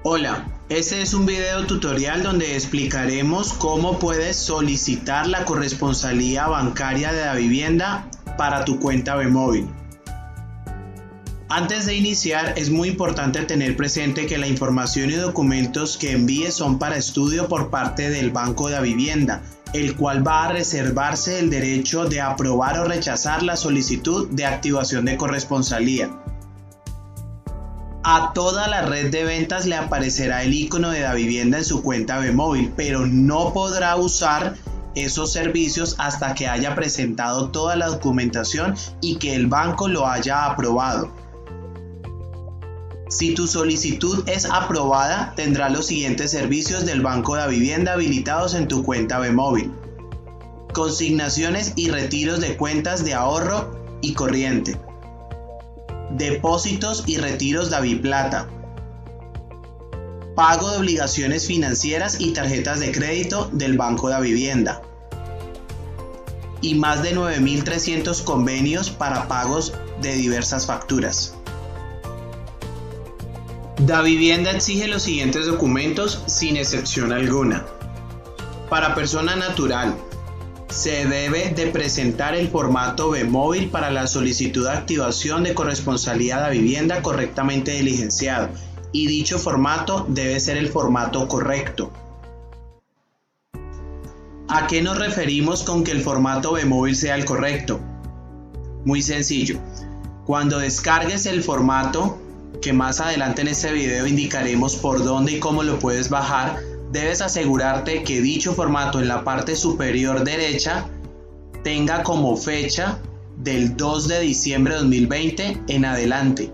Hola, este es un video tutorial donde explicaremos cómo puedes solicitar la corresponsalía bancaria de la vivienda para tu cuenta Bmóvil. Antes de iniciar, es muy importante tener presente que la información y documentos que envíes son para estudio por parte del Banco de la Vivienda, el cual va a reservarse el derecho de aprobar o rechazar la solicitud de activación de corresponsalía. A toda la red de ventas le aparecerá el icono de la vivienda en su cuenta Bmóvil, pero no podrá usar esos servicios hasta que haya presentado toda la documentación y que el banco lo haya aprobado. Si tu solicitud es aprobada, tendrás los siguientes servicios del Banco de la Vivienda habilitados en tu cuenta Bmóvil: consignaciones y retiros de cuentas de ahorro y corriente, depósitos y retiros DaviPlata, pago de obligaciones financieras y tarjetas de crédito del Banco de la Vivienda, y más de 9.300 convenios para pagos de diversas facturas. Davivienda exige los siguientes documentos sin excepción alguna. Para persona natural, se debe de presentar el formato Bmóvil para la solicitud de activación de corresponsalía de la vivienda correctamente diligenciado, y dicho formato debe ser el formato correcto. ¿A qué nos referimos con que el formato Bmóvil sea el correcto? Muy sencillo. Cuando descargues el formato, que más adelante en este video indicaremos por dónde y cómo lo puedes bajar, debes asegurarte que dicho formato en la parte superior derecha tenga como fecha del 2 de diciembre de 2020 en adelante.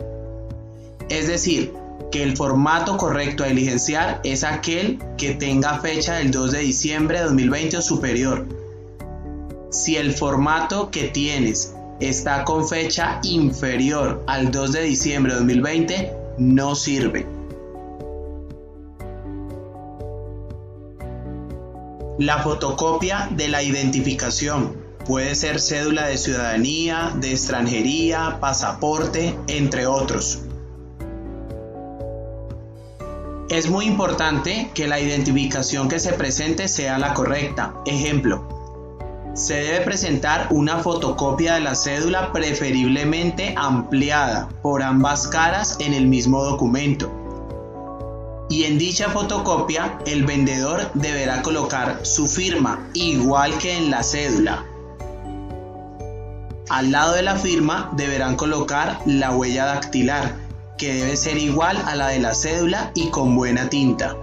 Es decir, que el formato correcto a diligenciar es aquel que tenga fecha del 2 de diciembre de 2020 o superior. Si el formato que tienes está con fecha inferior al 2 de diciembre de 2020, no sirve. La fotocopia de la identificación puede ser cédula de ciudadanía, de extranjería, pasaporte, entre otros. Es muy importante que la identificación que se presente sea la correcta. Ejemplo: se debe presentar una fotocopia de la cédula, preferiblemente ampliada por ambas caras en el mismo documento. Y en dicha fotocopia, el vendedor deberá colocar su firma, igual que en la cédula. Al lado de la firma deberán colocar la huella dactilar, que debe ser igual a la de la cédula y con buena tinta.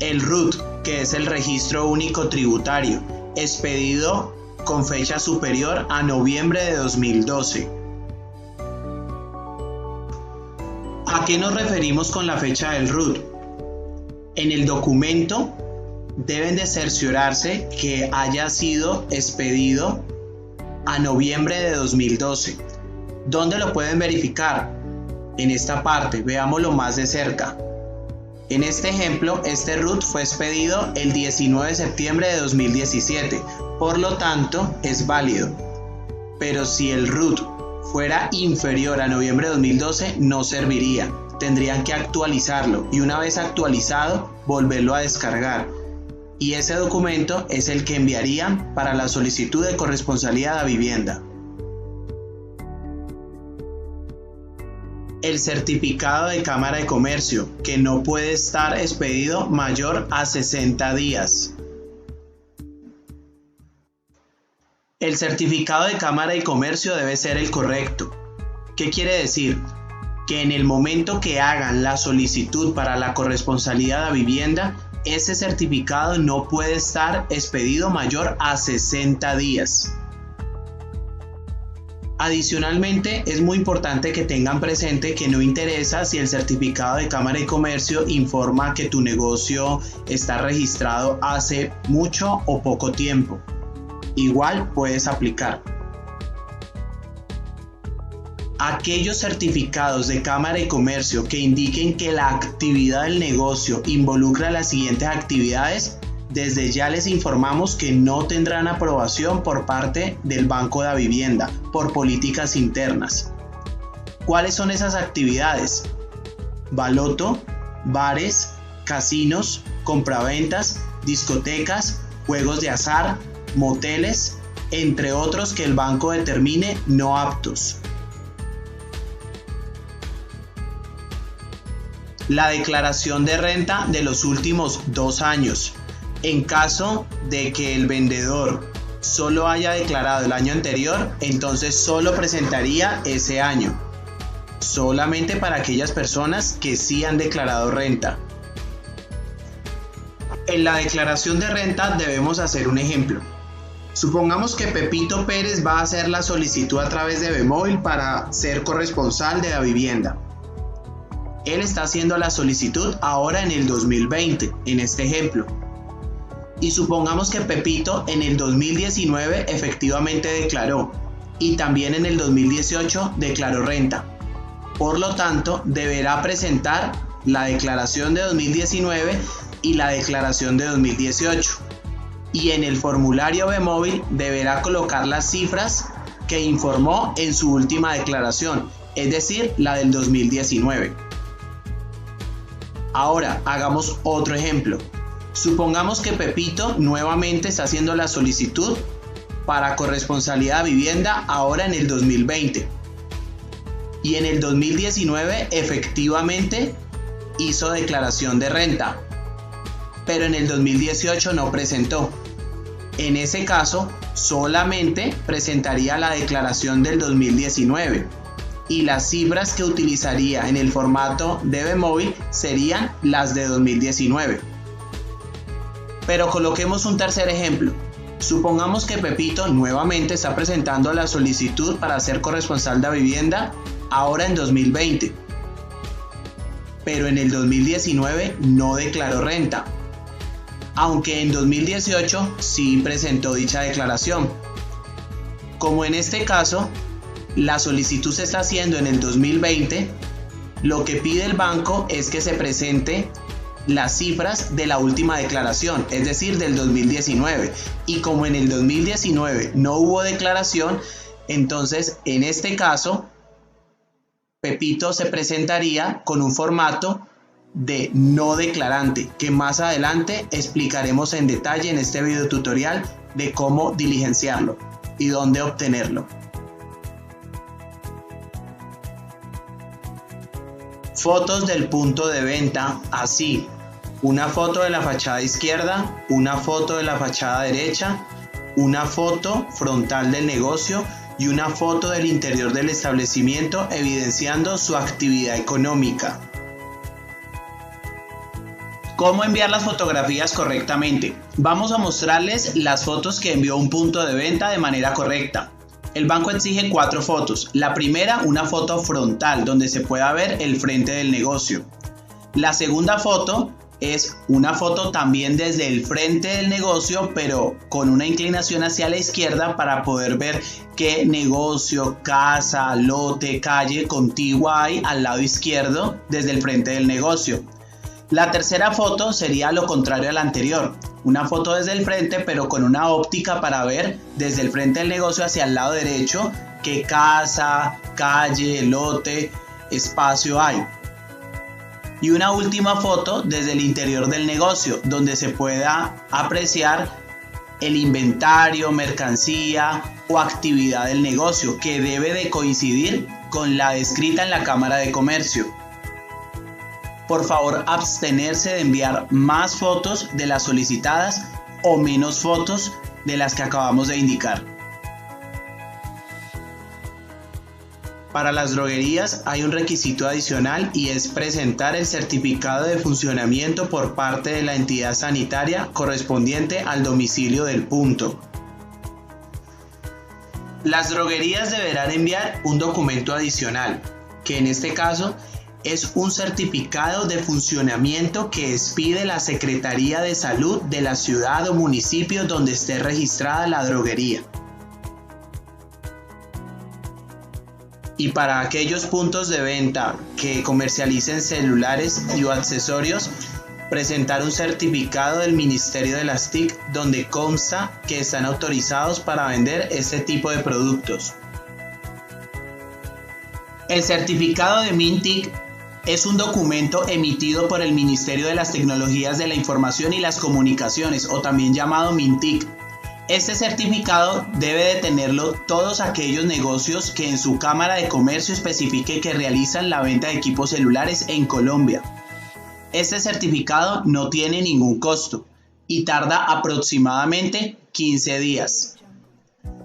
El RUT, que es el Registro Único Tributario, expedido con fecha superior a noviembre de 2012. ¿A qué nos referimos con la fecha del RUT? En el documento deben de cerciorarse que haya sido expedido a noviembre de 2012. ¿Dónde lo pueden verificar? En esta parte, veámoslo más de cerca. En este ejemplo, este RUT fue expedido el 19 de septiembre de 2017, por lo tanto es válido. Pero si el RUT fuera inferior a noviembre de 2012, no serviría. Tendrían que actualizarlo y una vez actualizado, volverlo a descargar. Y ese documento es el que enviarían para la solicitud de corresponsalía de la vivienda. El certificado de Cámara de Comercio, que no puede estar expedido mayor a 60 días. El certificado de Cámara de Comercio debe ser el correcto. ¿Qué quiere decir? Que en el momento que hagan la solicitud para la corresponsalía de la vivienda, ese certificado no puede estar expedido mayor a 60 días. Adicionalmente, es muy importante que tengan presente que no interesa si el certificado de Cámara de Comercio informa que tu negocio está registrado hace mucho o poco tiempo. Igual puedes aplicar. Aquellos certificados de Cámara de Comercio que indiquen que la actividad del negocio involucra las siguientes actividades, desde ya les informamos que no tendrán aprobación por parte del Banco de la Vivienda por políticas internas. ¿Cuáles son esas actividades? Baloto, bares, casinos, compraventas, discotecas, juegos de azar, moteles, entre otros que el banco determine no aptos. La declaración de renta de los últimos 2 años. En caso de que el vendedor solo haya declarado el año anterior, entonces solo presentaría ese año. Solamente para aquellas personas que sí han declarado renta. En la declaración de renta debemos hacer un ejemplo. Supongamos que Pepito Pérez va a hacer la solicitud a través de Bmóvil para ser corresponsal de la vivienda. Él está haciendo la solicitud ahora en el 2020, en este ejemplo. Y supongamos que Pepito en el 2019 efectivamente declaró y también en el 2018 declaró renta. Por lo tanto, deberá presentar la declaración de 2019 y la declaración de 2018. Y en el formulario Bmóvil deberá colocar las cifras que informó en su última declaración, es decir, la del 2019. Ahora, hagamos otro ejemplo. Supongamos que Pepito nuevamente está haciendo la solicitud para corresponsalidad de vivienda ahora en el 2020. Y en el 2019 efectivamente hizo declaración de renta, pero en el 2018 no presentó. En ese caso, solamente presentaría la declaración del 2019. Y las cifras que utilizaría en el formato de Bmóvil serían las de 2019. Pero coloquemos un tercer ejemplo. Supongamos que Pepito nuevamente está presentando la solicitud para ser corresponsal de vivienda ahora en 2020. Pero en el 2019 no declaró renta. Aunque en 2018 sí presentó dicha declaración. Como en este caso, la solicitud se está haciendo en el 2020, lo que pide el banco es que se presente las cifras de la última declaración, es decir, del 2019. Y como en el 2019 no hubo declaración, entonces en este caso, Pepito se presentaría con un formato de no declarante, que más adelante explicaremos en detalle en este video tutorial de cómo diligenciarlo y dónde obtenerlo. Fotos del punto de venta, así, una foto de la fachada izquierda, una foto de la fachada derecha, una foto frontal del negocio y una foto del interior del establecimiento evidenciando su actividad económica. ¿Cómo enviar las fotografías correctamente? Vamos a mostrarles las fotos que envió un punto de venta de manera correcta. El banco exige 4 fotos. La primera, una foto frontal donde se pueda ver el frente del negocio. La segunda foto es una foto también desde el frente del negocio, pero con una inclinación hacia la izquierda para poder ver qué negocio, casa, lote, calle contigua hay al lado izquierdo desde el frente del negocio. La tercera foto sería lo contrario a la anterior, una foto desde el frente pero con una óptica para ver desde el frente del negocio hacia el lado derecho qué casa, calle, lote, espacio hay. Y una última foto desde el interior del negocio donde se pueda apreciar el inventario, mercancía o actividad del negocio que debe de coincidir con la descrita en la Cámara de Comercio. Por favor, abstenerse de enviar más fotos de las solicitadas o menos fotos de las que acabamos de indicar. Para las droguerías hay un requisito adicional y es presentar el certificado de funcionamiento por parte de la entidad sanitaria correspondiente al domicilio del punto. Las droguerías deberán enviar un documento adicional, que en este caso es un certificado de funcionamiento que expide la Secretaría de Salud de la ciudad o municipio donde esté registrada la droguería. Y para aquellos puntos de venta que comercialicen celulares y o accesorios, presentar un certificado del Ministerio de las TIC donde consta que están autorizados para vender este tipo de productos. El certificado de MINTIC es un documento emitido por el Ministerio de las Tecnologías de la Información y las Comunicaciones, o también llamado MINTIC. Este certificado debe de tenerlo todos aquellos negocios que en su Cámara de Comercio especifique que realizan la venta de equipos celulares en Colombia. Este certificado no tiene ningún costo y tarda aproximadamente 15 días.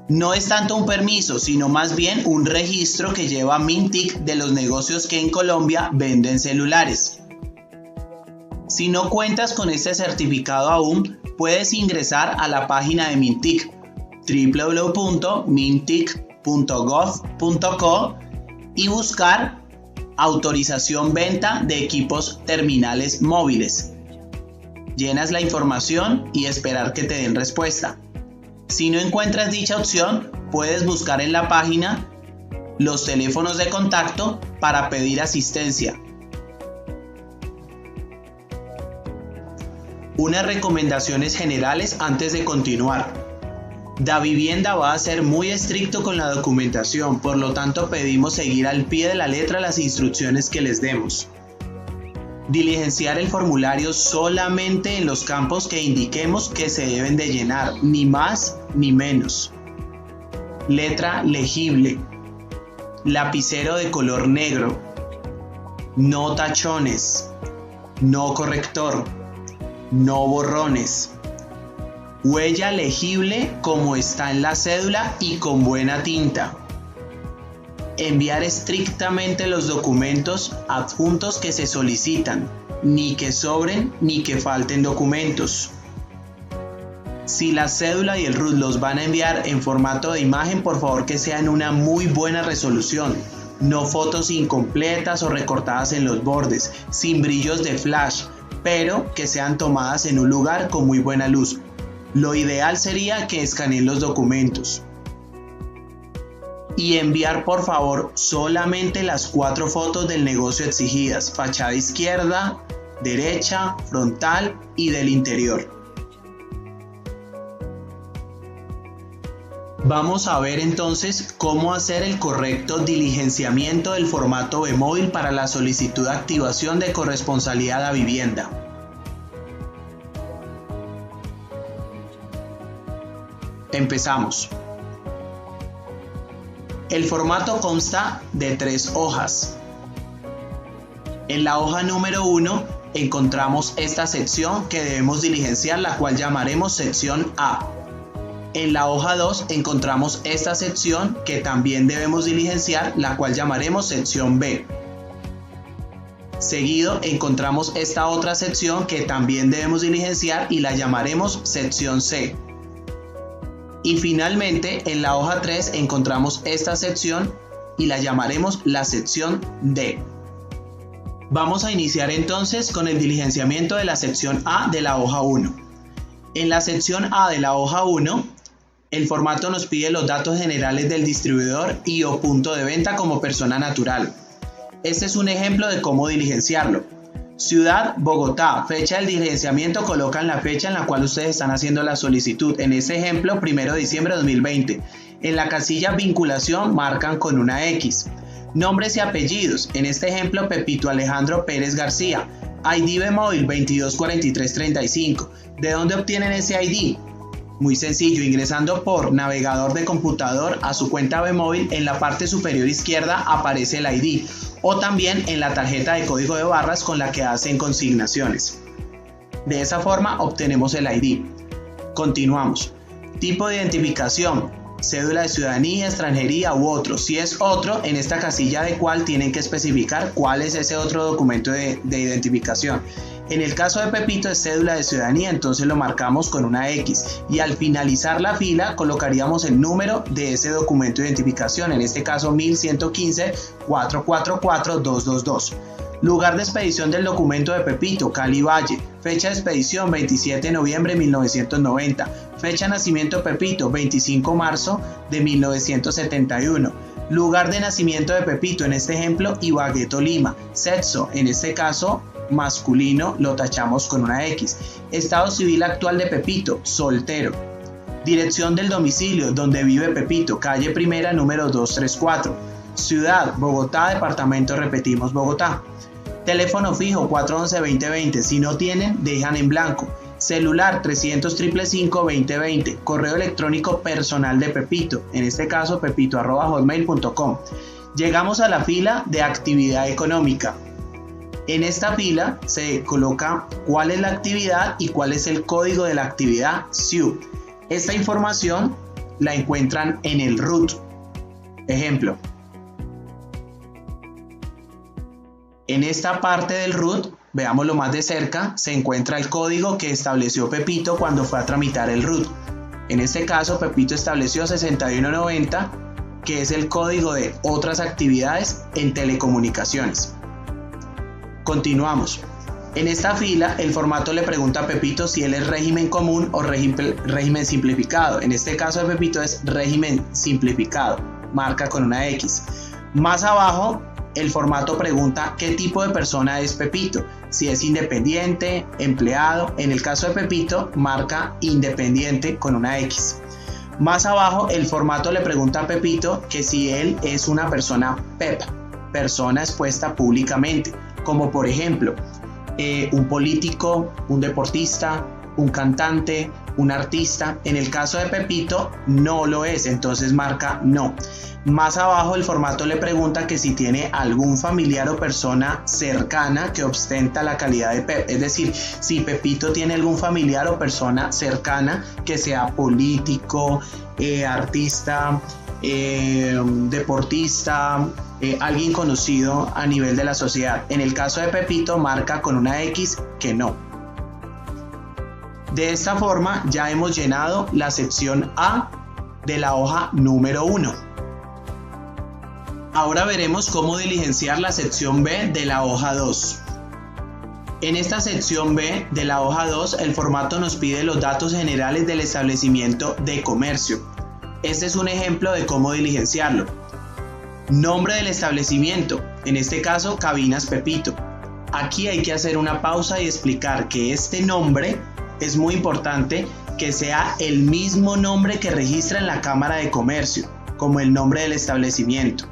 No es tanto un permiso, sino más bien un registro que lleva MINTIC de los negocios que en Colombia venden celulares. Si no cuentas con este certificado aún, puedes ingresar a la página de MINTIC, www.mintic.gov.co, y buscar autorización venta de equipos terminales móviles. Llenas la información y esperar que te den respuesta. Si no encuentras dicha opción, puedes buscar en la página los teléfonos de contacto para pedir asistencia. Unas recomendaciones generales antes de continuar. Davivienda va a ser muy estricto con la documentación, por lo tanto pedimos seguir al pie de la letra las instrucciones que les demos. Diligenciar el formulario solamente en los campos que indiquemos que se deben de llenar, ni más ni menos. Letra legible. Lapicero de color negro. No tachones. No corrector. No borrones. Huella legible como está en la cédula y con buena tinta. Enviar estrictamente los documentos adjuntos que se solicitan, ni que sobren ni que falten documentos. Si la cédula y el RUT los van a enviar en formato de imagen, por favor que sea en una muy buena resolución, no fotos incompletas o recortadas en los bordes, sin brillos de flash, pero que sean tomadas en un lugar con muy buena luz. Lo ideal sería que escaneen los documentos. Y enviar por favor solamente las 4 fotos del negocio exigidas: fachada izquierda, derecha, frontal y del interior. Vamos a ver entonces cómo hacer el correcto diligenciamiento del formato Bmóvil para la solicitud de activación de corresponsalía a vivienda. Empezamos. El formato consta de 3 hojas. En la hoja número 1 encontramos esta sección que debemos diligenciar, la cual llamaremos sección A. En la hoja 2 encontramos esta sección que también debemos diligenciar, la cual llamaremos sección B. Seguido encontramos esta otra sección que también debemos diligenciar y la llamaremos sección C. Y finalmente en la hoja 3 encontramos esta sección y la llamaremos la sección D. Vamos a iniciar entonces con el diligenciamiento de la sección A de la hoja 1. En la sección A de la hoja 1, el formato nos pide los datos generales del distribuidor y o punto de venta como persona natural. Este es un ejemplo de cómo diligenciarlo. Ciudad, Bogotá. Fecha del diligenciamiento, colocan la fecha en la cual ustedes están haciendo la solicitud. En este ejemplo, 1 de diciembre de 2020. En la casilla vinculación marcan con una X. Nombres y apellidos. En este ejemplo, Pepito Alejandro Pérez García. ID Bmóvil 224335. ¿De dónde obtienen ese ID? Muy sencillo, ingresando por navegador de computador a su cuenta Bmóvil, en la parte superior izquierda aparece el ID, o también en la tarjeta de código de barras con la que hacen consignaciones. De esa forma obtenemos el ID. Continuamos. Tipo de identificación: cédula de ciudadanía, extranjería u otro. Si es otro, en esta casilla de cuál tienen que especificar cuál es ese otro documento de identificación. En el caso de Pepito es cédula de ciudadanía, entonces lo marcamos con una X y al finalizar la fila colocaríamos el número de ese documento de identificación, en este caso 1115-444-222. Lugar de expedición del documento de Pepito: Cali Valle. Fecha de expedición: 27 de noviembre de 1990. Fecha de nacimiento de Pepito: 25 de marzo de 1971. Lugar de nacimiento de Pepito, en este ejemplo Ibagué, Tolima. Sexo, en este caso masculino, lo tachamos con una X. Estado civil actual de Pepito: soltero. Dirección del domicilio donde vive Pepito: calle Primera número 234. Ciudad, Bogotá, departamento, repetimos, Bogotá. Teléfono fijo 411-2020, si no tienen, dejan en blanco. Celular 300-555-2020, correo electrónico personal de Pepito, en este caso pepito@hotmail.com. Llegamos a la fila de actividad económica. En esta fila se coloca cuál es la actividad y cuál es el código de la actividad SIU. Esta información la encuentran en el RUT. Ejemplo. En esta parte del RUT, veámoslo más de cerca, se encuentra el código que estableció Pepito cuando fue a tramitar el RUT. En este caso, Pepito estableció 6190, que es el código de otras actividades en telecomunicaciones. Continuamos. En esta fila, el formato le pregunta a Pepito si él es régimen común o régimen simplificado. En este caso de Pepito es régimen simplificado, marca con una X. Más abajo, el formato pregunta qué tipo de persona es Pepito, si es independiente, empleado. En el caso de Pepito, marca independiente con una X. Más abajo, el formato le pregunta a Pepito que si él es una persona PEP, persona expuesta públicamente, como por ejemplo, un político, un deportista, un cantante, un artista. En el caso de Pepito, no lo es, entonces marca no. Más abajo el formato le pregunta que si tiene algún familiar o persona cercana que ostenta la calidad de PEP, es decir, si Pepito tiene algún familiar o persona cercana que sea político, artista, deportista, alguien conocido a nivel de la sociedad. En el caso de Pepito marca con una X que no. De esta forma ya hemos llenado la sección A de la hoja número 1. Ahora veremos cómo diligenciar la sección B de la hoja 2. En esta sección B de la hoja 2, el formato nos pide los datos generales del establecimiento de comercio. Este es un ejemplo de cómo diligenciarlo. Nombre del establecimiento, en este caso Cabinas Pepito. Aquí hay que hacer una pausa y explicar que este nombre es muy importante que sea el mismo nombre que registra en la Cámara de Comercio, como el nombre del establecimiento.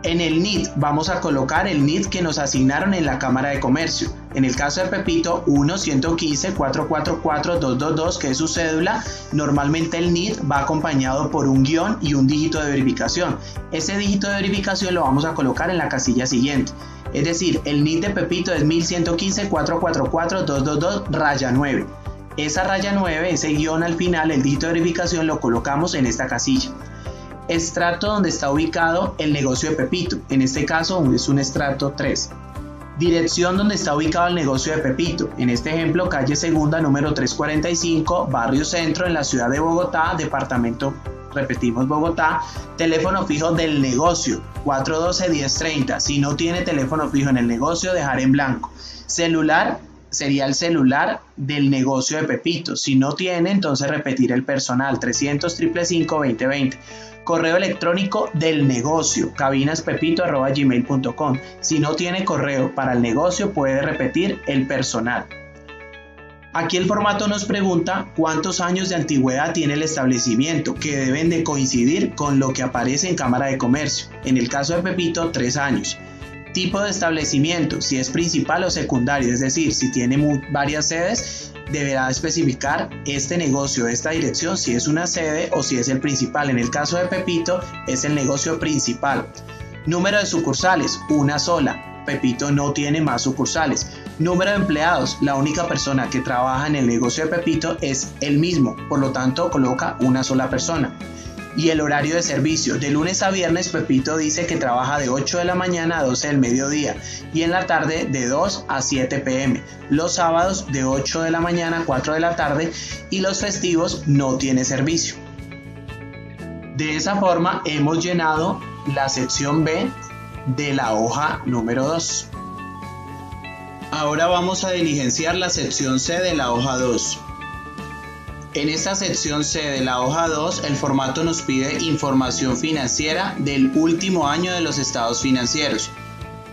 En el NIT vamos a colocar el NIT que nos asignaron en la Cámara de Comercio. En el caso de Pepito, 1-115-444-222, que es su cédula. Normalmente el NIT va acompañado por un guión y un dígito de verificación. Ese dígito de verificación lo vamos a colocar en la casilla siguiente. Es decir, el NIT de Pepito es 1115-444-222-9. Esa raya 9, ese guión al final, el dígito de verificación lo colocamos en esta casilla. Estrato donde está ubicado el negocio de Pepito, en este caso es un estrato 3. Dirección donde está ubicado el negocio de Pepito, en este ejemplo calle Segunda número 345, barrio Centro en la ciudad de Bogotá, departamento, repetimos Bogotá. Teléfono fijo del negocio 412-1030, si no tiene teléfono fijo en el negocio dejar en blanco. Celular sería el celular del negocio de Pepito, si no tiene entonces repetir el personal 300-555-2020. Correo electrónico del negocio, cabinaspepito@gmail.com. Si no tiene correo para el negocio, puede repetir el personal. Aquí el formato nos pregunta cuántos años de antigüedad tiene el establecimiento, que deben de coincidir con lo que aparece en Cámara de Comercio. En el caso de Pepito, 3 años. Tipo de establecimiento, si es principal o secundario, es decir, si tiene varias sedes, deberá especificar este negocio, esta dirección, si es una sede o si es el principal. En el caso de Pepito, es el negocio principal. Número de sucursales, una sola. Pepito no tiene más sucursales. Número de empleados, la única persona que trabaja en el negocio de Pepito es él mismo, por lo tanto coloca una sola persona. Y el horario de servicio, de lunes a viernes Pepito dice que trabaja de 8 de la mañana a 12 del mediodía y en la tarde de 2 a 7 pm. Los sábados de 8 de la mañana a 4 de la tarde y los festivos no tiene servicio. De esa forma hemos llenado la sección B de la hoja número 2. Ahora vamos a diligenciar la sección C de la hoja 2. En esta sección C de la hoja 2, el formato nos pide información financiera del último año de los estados financieros.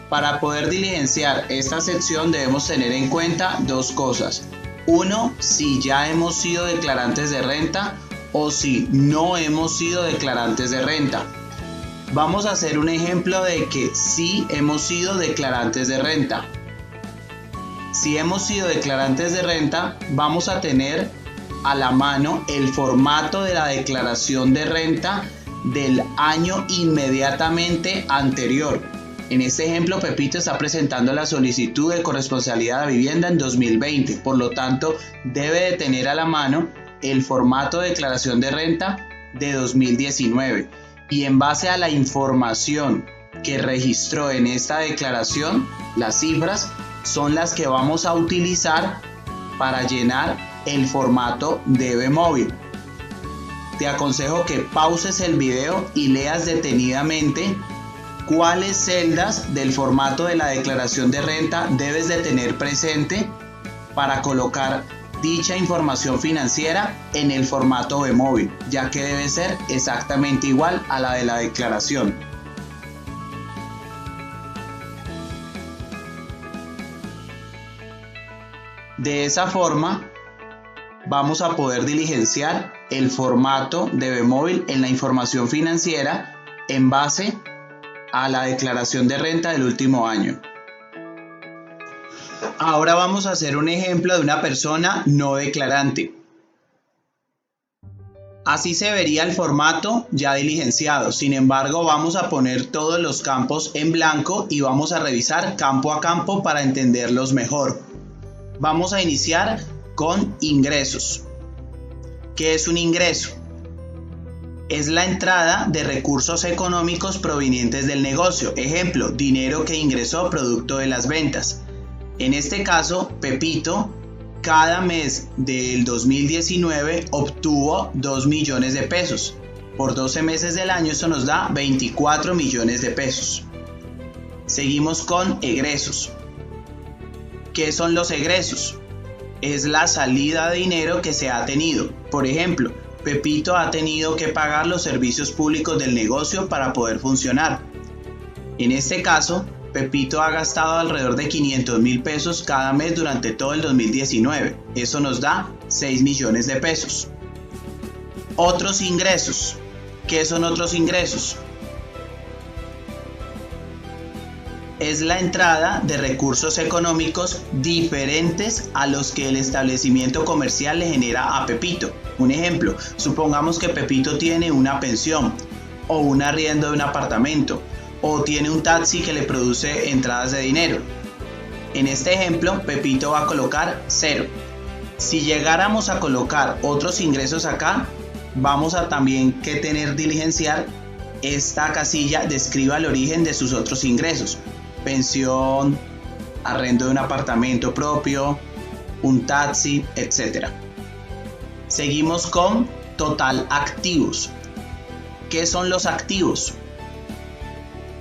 Para poder diligenciar esta sección debemos tener en cuenta dos cosas. Uno, si ya hemos sido declarantes de renta o si no hemos sido declarantes de renta. Vamos a hacer un ejemplo de que sí hemos sido declarantes de renta. Si hemos sido declarantes de renta, vamos a tener a la mano el formato de la declaración de renta del año inmediatamente anterior. En este ejemplo, Pepito está presentando la solicitud de corresponsabilidad de vivienda en 2020, por lo tanto, debe de tener a la mano el formato de declaración de renta de 2019. Y en base a la información que registró en esta declaración, las cifras son las que vamos a utilizar para llenar el formato DB Móvil. Te aconsejo que pauses el video y leas detenidamente cuáles celdas del formato de la declaración de renta debes de tener presente para colocar dicha información financiera en el formato de móvil, ya que debe ser exactamente igual a la de la declaración. De esa forma, vamos a poder diligenciar el formato de B-Móvil en la información financiera en base a la declaración de renta del último año. Ahora vamos a hacer un ejemplo de una persona no declarante. Así se vería el formato ya diligenciado. Sin embargo, vamos a poner todos los campos en blanco y vamos a revisar campo a campo para entenderlos mejor. Vamos a iniciar con ingresos. ¿Qué es un ingreso? Es la entrada de recursos económicos provenientes del negocio. Ejemplo, dinero que ingresó producto de las ventas. En este caso, Pepito, cada mes del 2019 obtuvo 2 millones de pesos. Por 12 meses del año eso nos da 24 millones de pesos. Seguimos con egresos. ¿Qué son los egresos? Es la salida de dinero que se ha tenido. Por ejemplo, Pepito ha tenido que pagar los servicios públicos del negocio para poder funcionar. En este caso, Pepito ha gastado alrededor de 500,000 pesos cada mes durante todo el 2019. Eso nos da 6 millones de pesos. Otros ingresos. ¿Qué son otros ingresos? Es la entrada de recursos económicos diferentes a los que el establecimiento comercial le genera a Pepito. Un ejemplo, supongamos que Pepito tiene una pensión o un arriendo de un apartamento o tiene un taxi que le produce entradas de dinero. En este ejemplo, Pepito va a colocar 0. Si llegáramos a colocar otros ingresos acá, vamos a también que tener diligenciar esta casilla describa el origen de sus otros ingresos. Pensión, arrendo de un apartamento propio, un taxi, etc. Seguimos con total activos. ¿Qué son los activos?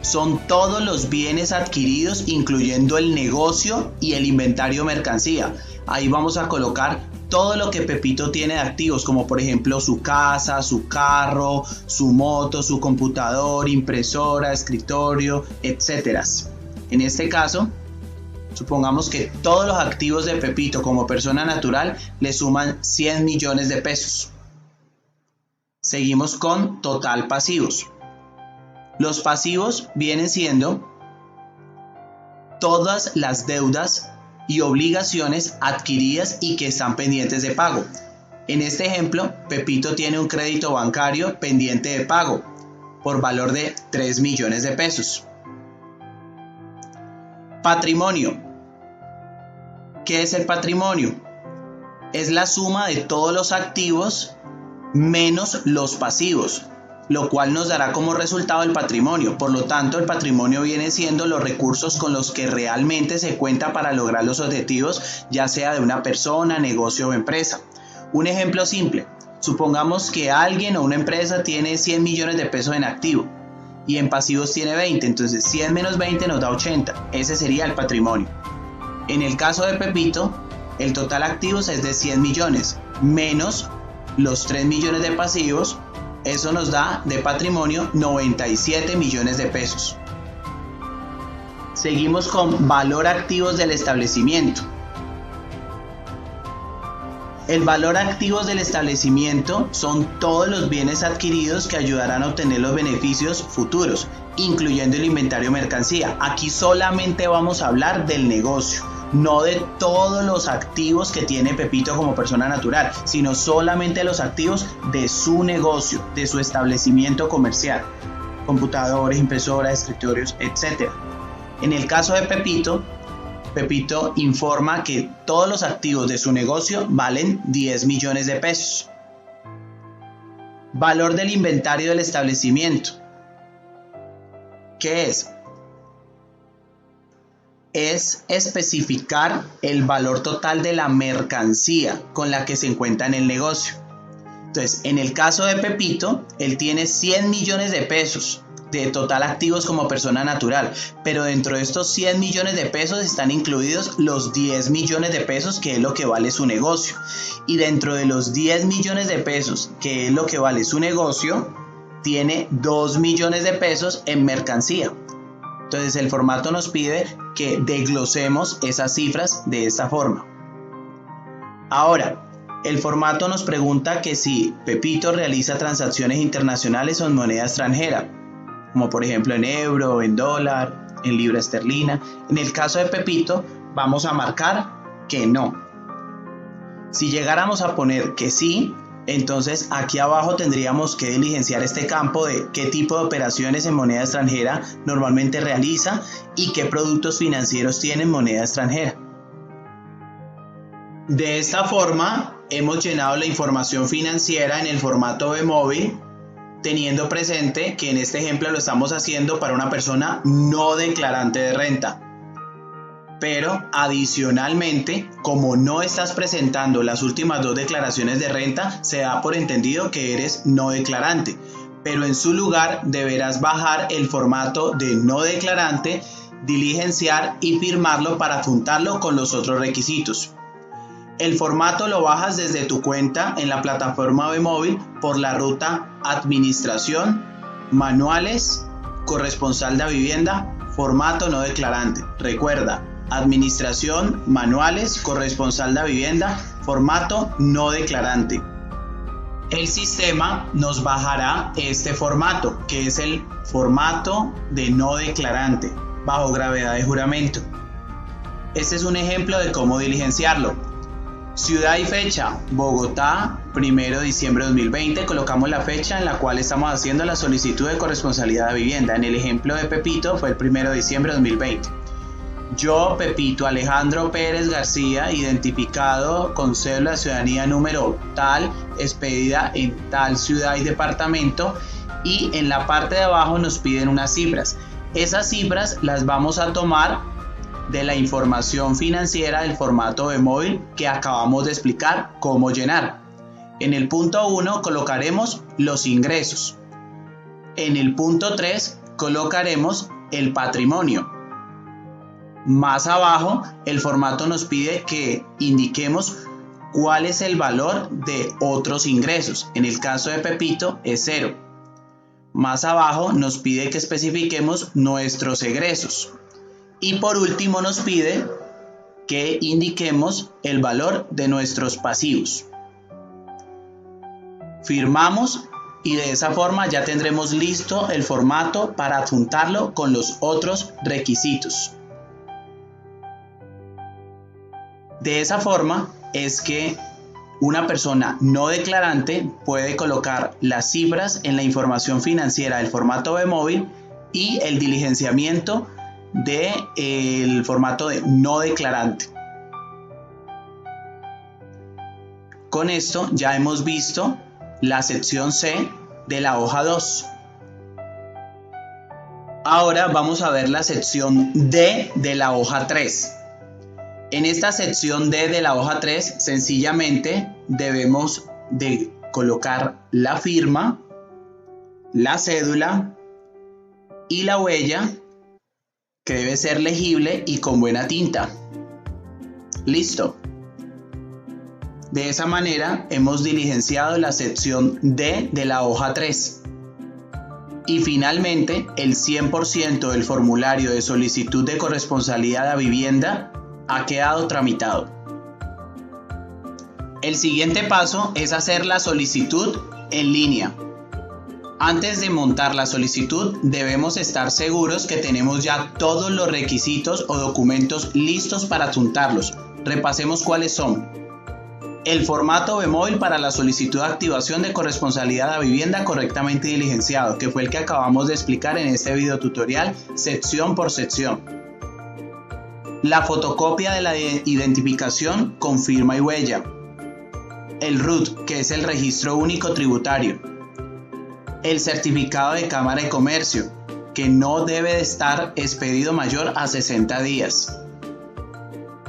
Son todos los bienes adquiridos, incluyendo el negocio y el inventario mercancía. Ahí vamos a colocar todo lo que Pepito tiene de activos, como por ejemplo su casa, su carro, su moto, su computador, impresora, escritorio, etc. En este caso, supongamos que todos los activos de Pepito como persona natural le suman 100 millones de pesos. Seguimos con total pasivos. Los pasivos vienen siendo todas las deudas y obligaciones adquiridas y que están pendientes de pago. En este ejemplo, Pepito tiene un crédito bancario pendiente de pago por valor de 3 millones de pesos. Patrimonio. ¿Qué es el patrimonio? Es la suma de todos los activos menos los pasivos, lo cual nos dará como resultado el patrimonio. Por lo tanto, el patrimonio viene siendo los recursos con los que realmente se cuenta para lograr los objetivos, ya sea de una persona, negocio o empresa. Un ejemplo simple, supongamos que alguien o una empresa tiene 100 millones de pesos en activo y en pasivos tiene 20, entonces 100 menos 20 nos da 80, ese sería el patrimonio. En el caso de Pepito, el total activos es de 100 millones, menos los 3 millones de pasivos, eso nos da de patrimonio 97 millones de pesos. Seguimos con valor activos del establecimiento. El valor activos del establecimiento son todos los bienes adquiridos que ayudarán a obtener los beneficios futuros, incluyendo el inventario mercancía. Aquí solamente vamos a hablar del negocio, no de todos los activos que tiene Pepito como persona natural, sino solamente los activos de su negocio, de su establecimiento comercial, computadores, impresoras, escritorios, etc. En el caso de Pepito informa que todos los activos de su negocio valen 10 millones de pesos. Valor del inventario del establecimiento. ¿Qué es? Es especificar el valor total de la mercancía con la que se encuentra en el negocio. Entonces, en el caso de Pepito, él tiene 100 millones de pesos de total activos como persona natural, pero dentro de estos 100 millones de pesos están incluidos los 10 millones de pesos, que es lo que vale su negocio. Y dentro de los 10 millones de pesos, que es lo que vale su negocio, tiene 2 millones de pesos en mercancía. Entonces el formato nos pide que desglosemos esas cifras de esta forma. Ahora, el formato nos pregunta que si Pepito realiza transacciones internacionales o en moneda extranjera, como por ejemplo en euro, en dólar, en libra esterlina. En el caso de Pepito vamos a marcar que no. Si llegáramos a poner que sí, entonces aquí abajo tendríamos que diligenciar este campo de qué tipo de operaciones en moneda extranjera normalmente realiza y qué productos financieros tiene en moneda extranjera. De esta forma hemos llenado la información financiera en el formato B-Móvil, teniendo presente que en este ejemplo lo estamos haciendo para una persona no declarante de renta. Pero adicionalmente, como no estás presentando las últimas 2 declaraciones de renta, se da por entendido que eres no declarante. Pero en su lugar deberás bajar el formato de no declarante, diligenciar y firmarlo para adjuntarlo con los otros requisitos. El formato lo bajas desde tu cuenta en la plataforma B-Móvil por la ruta Administración, Manuales, Corresponsal de Vivienda, formato no declarante. Recuerda, Administración, Manuales, Corresponsal de Vivienda, formato no declarante. El sistema nos bajará este formato, que es el formato de no declarante, bajo gravedad de juramento. Este es un ejemplo de cómo diligenciarlo. Ciudad y fecha, Bogotá, 1 de diciembre de 2020, colocamos la fecha en la cual estamos haciendo la solicitud de corresponsalidad de vivienda. En el ejemplo de Pepito fue el 1 de diciembre de 2020. Yo, Pepito Alejandro Pérez García, identificado con cédula de ciudadanía número tal, expedida en tal ciudad y departamento, y en la parte de abajo nos piden unas cifras. Esas cifras las vamos a tomar de la información financiera del formato B-Móvil que acabamos de explicar cómo llenar. En el punto 1 colocaremos los ingresos. En el punto 3 colocaremos el patrimonio. Más abajo el formato nos pide que indiquemos cuál es el valor de otros ingresos. En el caso de Pepito es 0. Más abajo nos pide que especifiquemos nuestros egresos. Y por último nos pide que indiquemos el valor de nuestros pasivos. Firmamos y de esa forma ya tendremos listo el formato para adjuntarlo con los otros requisitos. De esa forma es que una persona no declarante puede colocar las cifras en la información financiera del formato B-Móvil y el diligenciamiento del formato de no declarante. Con esto ya hemos visto la sección C de la hoja 2. Ahora vamos a ver la sección D de la hoja 3. En esta sección D de la hoja 3 sencillamente debemos de colocar la firma, la cédula y la huella, que debe ser legible y con buena tinta. Listo. De esa manera hemos diligenciado la sección D de la hoja 3. Y finalmente el 100% del formulario de solicitud de corresponsalidad a vivienda ha quedado tramitado. El siguiente paso es hacer la solicitud en línea. Antes de montar la solicitud, debemos estar seguros que tenemos ya todos los requisitos o documentos listos para adjuntarlos. Repasemos cuáles son. El formato B-Móvil para la solicitud de activación de corresponsabilidad a vivienda correctamente diligenciado, que fue el que acabamos de explicar en este video tutorial, sección por sección. La fotocopia de la identificación con firma y huella. El RUT, que es el Registro Único Tributario. El certificado de Cámara de Comercio, que no debe de estar expedido mayor a 60 días.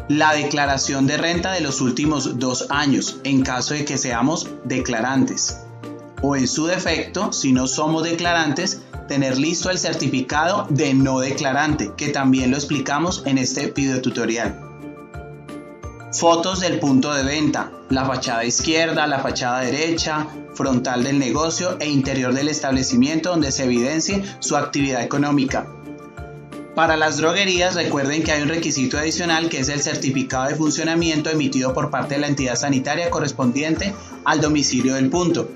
La declaración de renta de los últimos 2 años, en caso de que seamos declarantes. O en su defecto, si no somos declarantes, tener listo el certificado de no declarante, que también lo explicamos en este video tutorial. Fotos del punto de venta, la fachada izquierda, la fachada derecha, frontal del negocio e interior del establecimiento donde se evidencie su actividad económica. Para las droguerías, recuerden que hay un requisito adicional que es el certificado de funcionamiento emitido por parte de la entidad sanitaria correspondiente al domicilio del punto.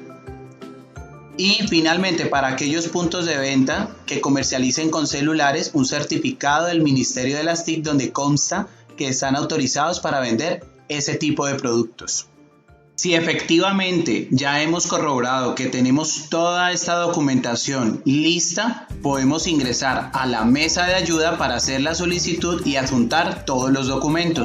Y finalmente, para aquellos puntos de venta que comercialicen con celulares, un certificado del Ministerio de las TIC donde consta que están autorizados para vender ese tipo de productos. Si efectivamente ya hemos corroborado que tenemos toda esta documentación lista, podemos ingresar a la mesa de ayuda para hacer la solicitud y adjuntar todos los documentos.